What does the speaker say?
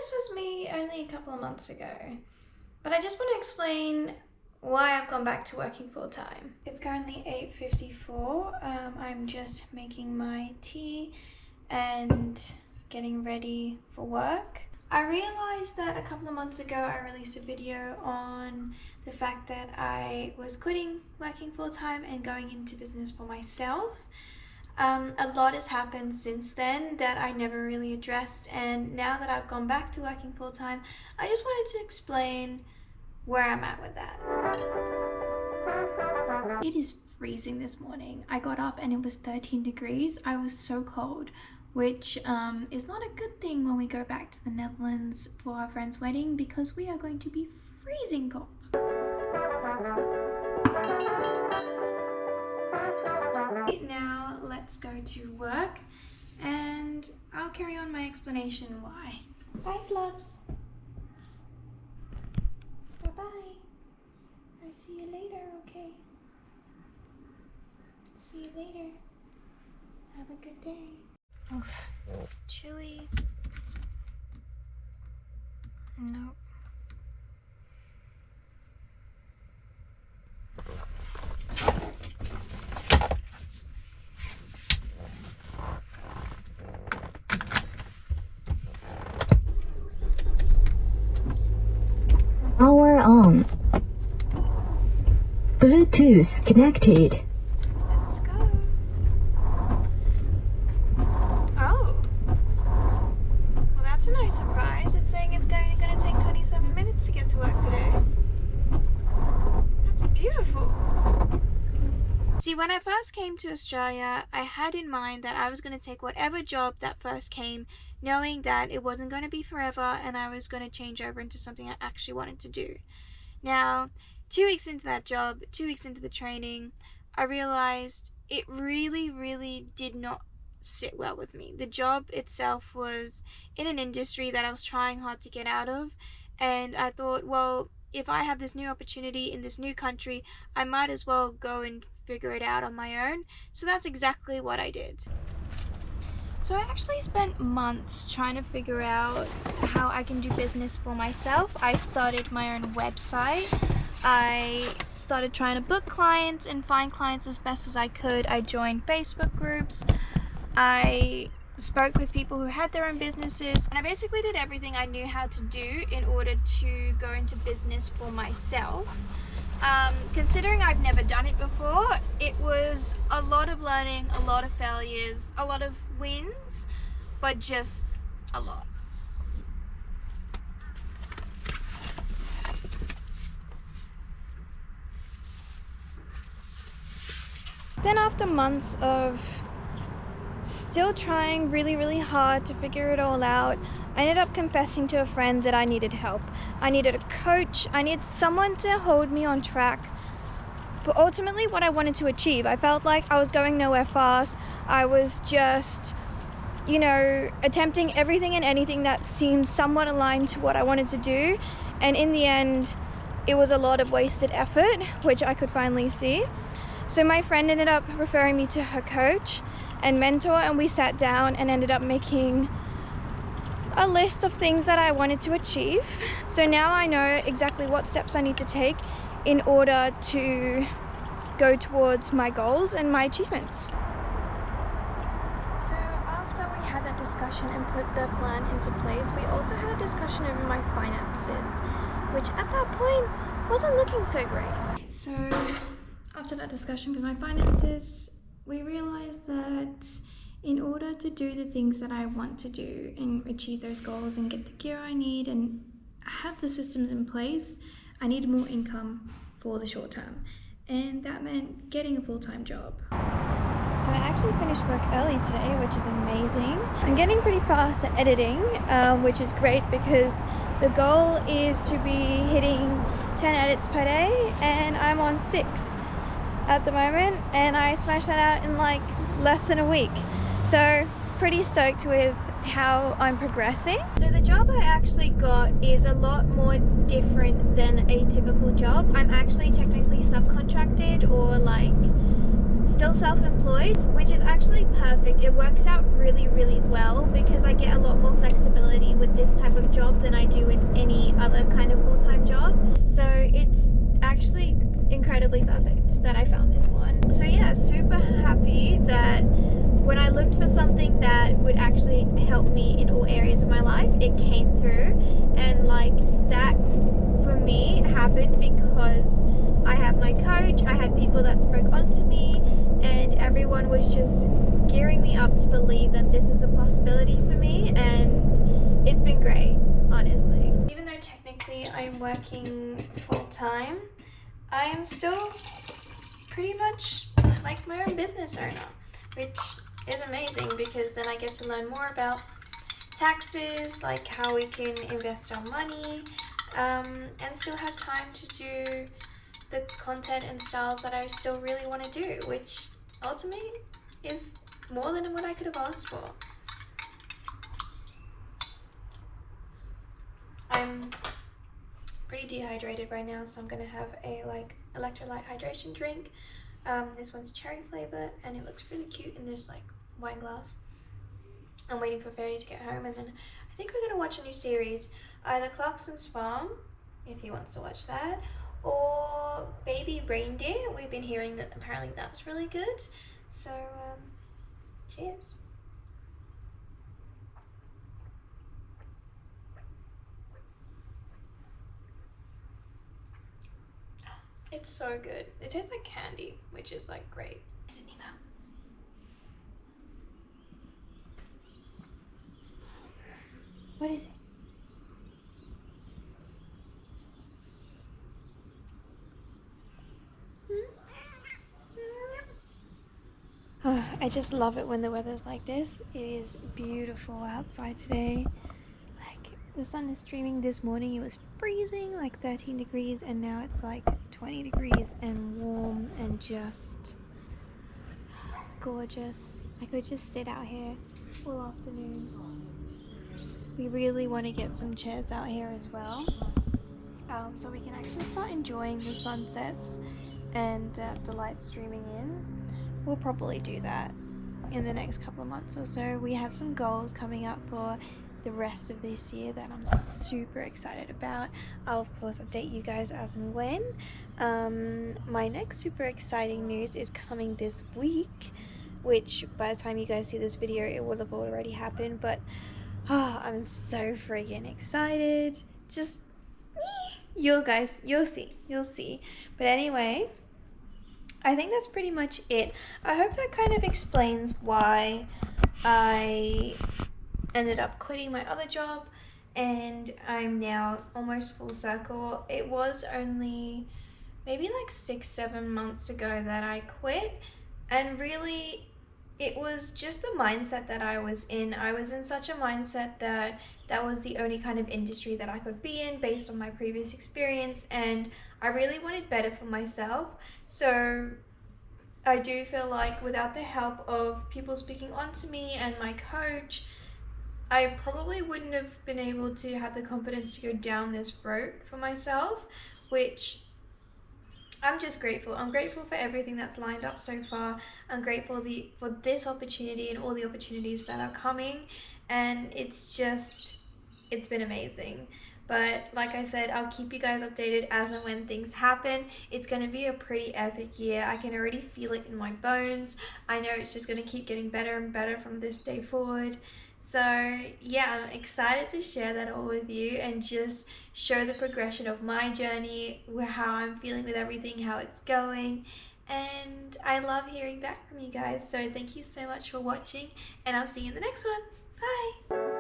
this was me only a couple of months ago, but I just want to explain why I've gone back to working full-time. It's currently 8:54. I'm just making my tea and getting ready for work. I realized that a couple of months ago I released a video on the fact that I was quitting working full-time and going into business for myself. A lot has happened since then that I never really addressed, and now that I've gone back to working full-time, I just wanted to explain where I'm at with that. It is freezing this morning. I got up and it was 13 degrees. I was so cold, which is not a good thing when we go back to the Netherlands for our friend's wedding, because we are going to be freezing cold. Now let's go to work and I'll carry on my explanation why. Bye, Flubs. Bye-bye. I'll see you later, okay? See you later. Have a good day. Oof. Chilly. Nope. Power on. Bluetooth connected. Let's go. Oh. Well, that's a nice surprise. It's saying it's going to take 27 minutes to get to work today. That's beautiful. See, when I first came to Australia, I had in mind that I was going to take whatever job that first came, knowing that it wasn't going to be forever and I was going to change over into something I actually wanted to do. Now, 2 weeks into that job, 2 weeks into the training, I realized it really did not sit well with me. The job itself was in an industry that I was trying hard to get out of, and I thought, well, if I have this new opportunity in this new country, I might as well go and figure it out on my own. So that's exactly what I did. So I actually spent months trying to figure out how I can do business for myself. I started my own website. I started trying to book clients and find clients as best as I could. I joined Facebook groups. I spoke with people who had their own businesses, and I basically did everything I knew how to do in order to go into business for myself. Considering I've never done it before, it was a lot of learning, a lot of failures, a lot of wins, but just a lot. Then after months of still trying really hard to figure it all out, I ended up confessing to a friend that I needed help. I needed a coach. I needed someone to hold me on track for ultimately what I wanted to achieve. I felt like I was going nowhere fast. I was just, attempting everything and anything that seemed somewhat aligned to what I wanted to do. And in the end, it was a lot of wasted effort, which I could finally see. So my friend ended up referring me to her coach and mentor, and we sat down and ended up making a list of things that I wanted to achieve. So now I know exactly what steps I need to take in order to go towards my goals and my achievements. So after we had that discussion and put the plan into place, we also had a discussion over my finances, which at that point wasn't looking so great. So after that discussion with my finances, we realized that in order to do the things that I want to do and achieve those goals and get the gear I need and have the systems in place, I needed more income for the short term. And that meant getting a full-time job. So I actually finished work early today, which is amazing. I'm getting pretty fast at editing, which is great because the goal is to be hitting 10 edits per day, and I'm on 6 at the moment, and I smashed that out in like less than a week. So pretty stoked with how I'm progressing. So the job I actually got is a lot more different than a typical job. I'm actually technically subcontracted or like still self-employed, which is actually perfect. It works out really well because I get a lot more flexibility with this type of job another kind of full-time job. So it's actually incredibly perfect that I found this one. So yeah, super happy that when I looked for something that would actually help me in all areas of my life, it came through. And like that for me happened because I have my coach, I had people that spoke onto me, and everyone was just gearing me up to believe that this is a possibility for me, and it's been great, honestly. Even though technically I'm working full-time, I am still pretty much like my own business owner, which is amazing because then I get to learn more about taxes, like how we can invest our money, and still have time to do the content and styles that I still really want to do, which ultimately is more than what I could have asked for. I'm pretty dehydrated right now, so I'm gonna have a like electrolyte hydration drink. This one's cherry flavor and it looks really cute in this like wine glass. I'm waiting for Fairy to get home, and then I think we're gonna watch a new series, either Clarkson's Farm, if he wants to watch that, or Baby Reindeer. We've been hearing that apparently that's really good. So cheers. It's so good. It tastes like candy, which is like great. Isn't it, Mom? What is it? Oh, I just love it when the weather's like this. It is beautiful outside today. Like the sun is streaming. This morning it was freezing, like 13 degrees, and now it's like 20 degrees and warm and just gorgeous. I could just sit out here all afternoon. We really want to get some chairs out here as well, so we can actually start enjoying the sunsets and the light streaming in. We'll probably do that in the next couple of months or so. We have some goals coming up for the rest of this year that I'm super excited about. I'll of course update you guys as and when. My next super exciting news is coming this week, which by the time you guys see this video it will have already happened, but I'm so freaking excited. Just you'll see. But anyway, I think that's pretty much it. I hope that kind of explains why I ended up quitting my other job and I'm now almost full circle. It was only maybe like 6-7 months ago that I quit, and really it was just the mindset that I was in. I was in such a mindset that that was the only kind of industry that I could be in based on my previous experience, and I really wanted better for myself. So I do feel like without the help of people speaking onto me and my coach, I probably wouldn't have been able to have the confidence to go down this road for myself, which I'm just grateful. I'm grateful for everything that's lined up so far. I'm grateful for this opportunity and all the opportunities that are coming, and it's been amazing. But like I said, I'll keep you guys updated as and when things happen. It's going to be a pretty epic year. I can already feel it in my bones. I know it's just going to keep getting better and better from this day forward. So yeah, I'm excited to share that all with you and just show the progression of my journey, how I'm feeling with everything, how it's going. And I love hearing back from you guys. So thank you so much for watching, and I'll see you in the next one. Bye!